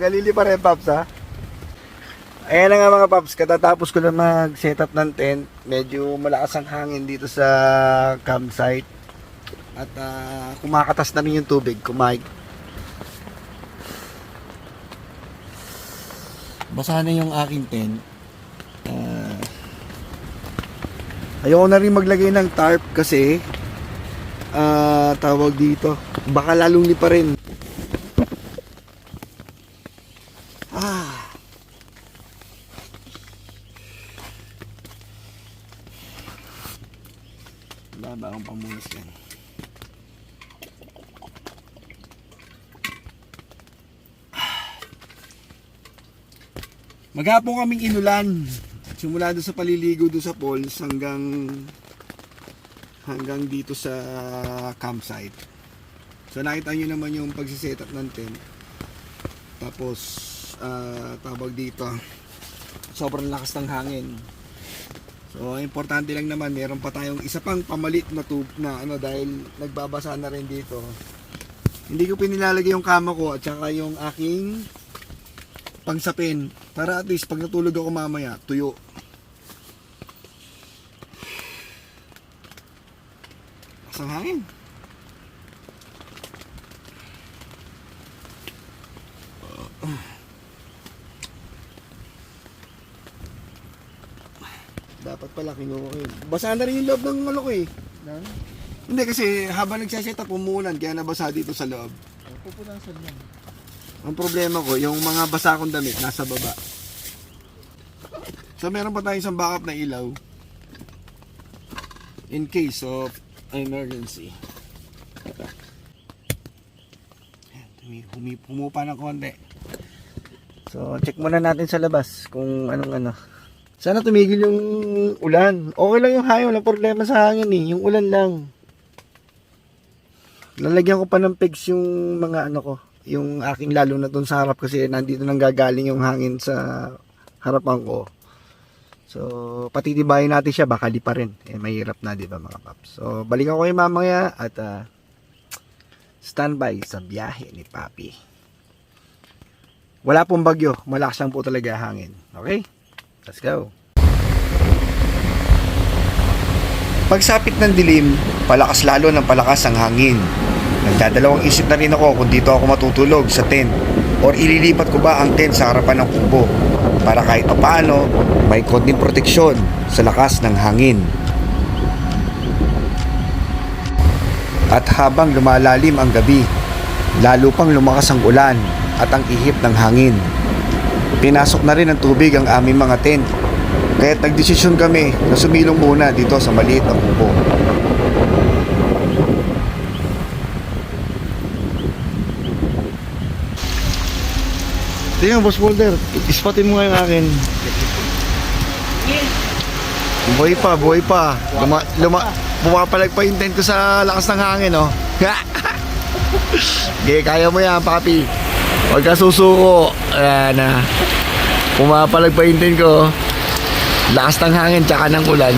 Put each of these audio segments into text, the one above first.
Magalili pa rin, Paps, ha? Ayan na nga mga Paps, katatapos ko na mag-setup ng tent. Medyo malakas ang hangin dito sa campsite. At kumakatas na rin yung tubig, basa na yung aking tent. Ayoko na rin maglagay ng tarp kasi tawag dito, baka lalong lipa rin. Baba akong pamunas yan. Maghapon kaming inulan. Simula doon sa paliligo doon sa falls hanggang dito sa campsite. So nakita nyo naman yung pagsiset up ng tent. Tapos tawag dito, sobrang lakas ng hangin. So importante lang naman, meron pa tayong isa pang pamalit na tube na dahil nagbabasa na rin dito. Hindi ko pinilalagay yung kama ko at saka yung aking pangsapin para at least pag natulog ako mamaya, tuyo. Lakas ng hangin. Dapat pala kinuha. Basa na rin yung loob ng ko eh. Hindi kasi habang nagsaset up umuulan kaya nabasa dito sa loob. Pupunasan lang. Ang problema ko, yung mga basa kong damit nasa baba. So meron pa tayong isang backup na ilaw in case of emergency. Humupa ng konti. So check muna natin sa labas kung anong. Sana tumigil yung ulan. Okay lang yung hangin, walang problema sa hangin eh. Yung ulan lang. Lalagyan ko pa ng pegs yung mga ko. Yung aking lalo na dun sa harap kasi nandito nang gagaling yung hangin sa harapan ko. So, patitibayin natin siya, baka di pa rin. Mahirap na, di ba mga paps? So, balikan ko kayo mamaya at standby sa biyahe ni Papi. Wala pong bagyo, malakas lang po talaga hangin. Okay? Let's go. Pagsapit ng dilim, palakas lalo ng palakas ang hangin. Nagdadalawang isip na rin ako kung dito ako matutulog sa tent or ililipat ko ba ang tent sa harapan ng kubo para kahit paano may konting proteksyon sa lakas ng hangin. At habang lumalalim ang gabi, lalo pang lumakas ang ulan at ang ihip ng hangin. Pinasok na rin ng tubig ang aming mga tent. Kaya't nagdesisyon kami na sumilong muna dito sa maliit na kubo. Tingnan, Boss Boulder, ispatin mo nga yung akin. Buhay pa. Pumapalag pa yung tent ko sa lakas ng hangin, oh. Okay, kaya mo yan, Papi. Huwag ka susuko. Ayan na. Pumapalag pa yung tent ko. Lakas ng hangin tsaka ng ulan.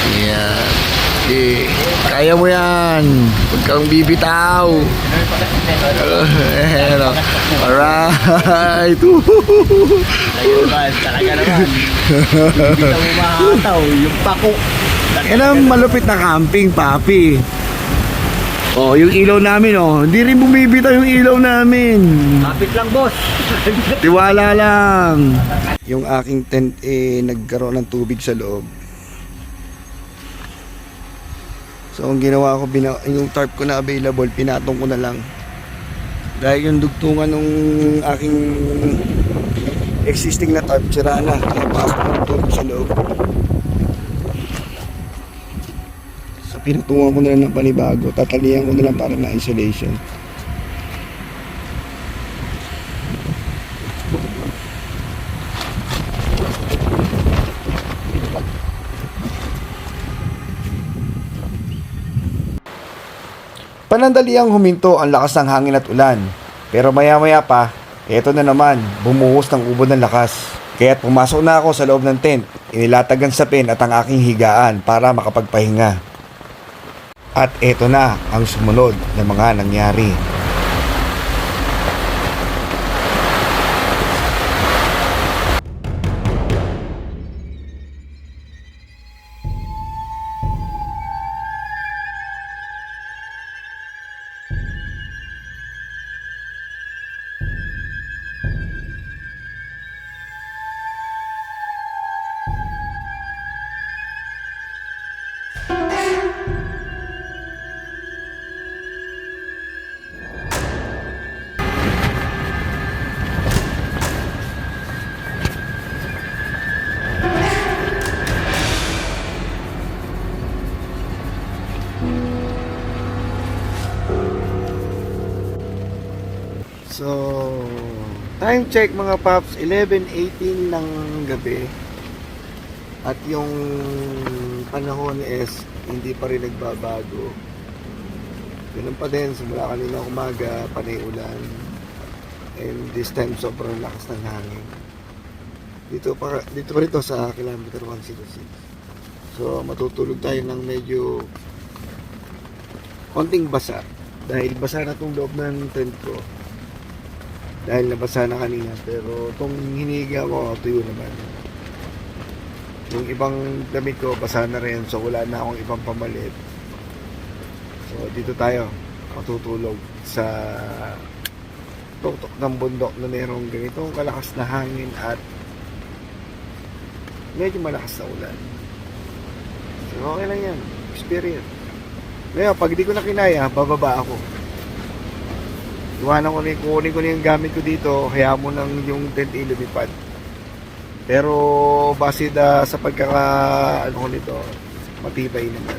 Ayan. Okay. Kaya mo yan. Huwag kang bibitaw. Alright. Ayun ba, talaga naman. Hindi ka mo makakataw. Yung pako. Yan ang malupit na camping, Papi. Oh, yung ilaw namin, oh. Hindi rin bumibitaw yung ilaw namin. Kapit lang, boss. Tiwala lang. Yung aking tent nagkaroon ng tubig sa loob. So ang ginawa ko, yung tarp ko na available, pinatong ko na lang. Dahil yung dugtungan ng aking existing na tarp, sira na. Kaya pasok ng tubig sa loob. So pinatungan ko na lang ng panibago. Tatalihan ko na lang para na isolation. Panandaliang huminto ang lakas ng hangin at ulan. Pero maya-maya pa, eto na naman, bumuhos ng ubo ng lakas. Kaya't pumasok na ako sa loob ng tent, inilatag ang sapin at ang aking higaan para makapagpahinga. At eto na ang sumunod na mga nangyari. So, time check mga paps, 11:18 ng gabi. At yung panahon is hindi pa rin nagbabago. Ganun pa din, simula kanina umaga, panay ulan. And this time sobrang lakas ng hangin. Dito pa rito sa kilometer 106. So, matutulog tayo ng medyo konting basa. Dahil basa na tong loob ng tent ko. Dahil nabasa na kanina, pero itong hinihiga ko, tuyo naman. Yung ibang damit ko, basa na rin, so wala na akong ibang pamalit. So dito tayo, matutulog sa tuktok ng bundok na mayroong ganitong kalakas na hangin at medyo malakas na ulan. So okay lang yan, experience. Ngayon, pag di ko na kinaya, bababa ako. Iwanan ko na, kunin ko na yung gamit ko dito, kaya mo nang yung tent ilumipad. Pero base sa ano ko nito, matibay naman.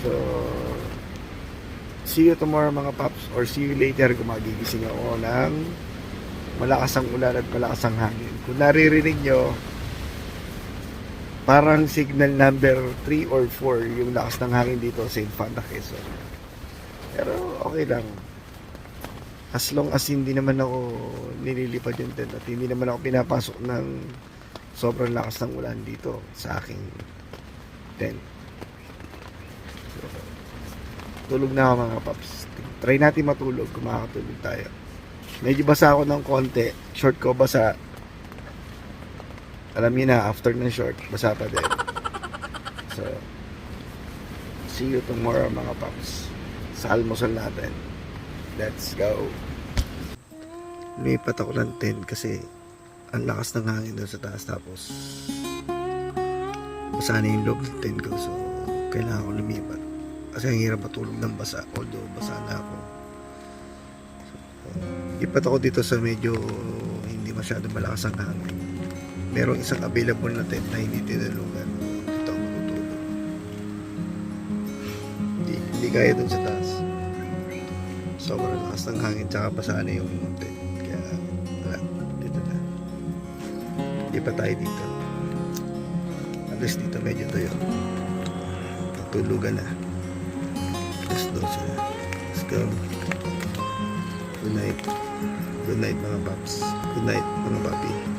So, see you tomorrow mga paps, or see you later kung magigising ako ng malakas ang ulan at malakas ang hangin. Kung naririnig nyo, parang signal number 3 or 4 yung lakas ng hangin dito sa Infanta Quezon. Pero okay lang. As long as hindi naman ako nililipad yung tent at hindi naman ako pinapasok ng sobrang lakas ng ulan dito sa aking tent. So, tulog na ako mga paps. Try natin matulog kung makakatulog tayo. Medyo basa ako ng konti. Short ko basa. Alam niyo na, after ng short, basa pa din. So, see you tomorrow mga paps. Sa almusal natin. Let's go. Lumipat ako ng tent kasi ang lakas ng hangin doon sa taas, tapos basa na yung loob ng tent ko, so kailangan ko lumipat kasi ang hirap matulog ng basa, although basa na ako. So, lipat ako dito sa medyo hindi masyado malakas ang hangin. Merong isang available na tent na hindi tinulungan. Dito ako matutulog. Hindi kaya dun sa taas. Sobrang lakas ng hangin, tsaka basa na yung tent. Kaya wala, dito na. Hindi pa tayo dito. At least dito medyo tayo tutulugan na. Alas 12 na. Let's go. Good night. Good night mga paps. Good night mga papi.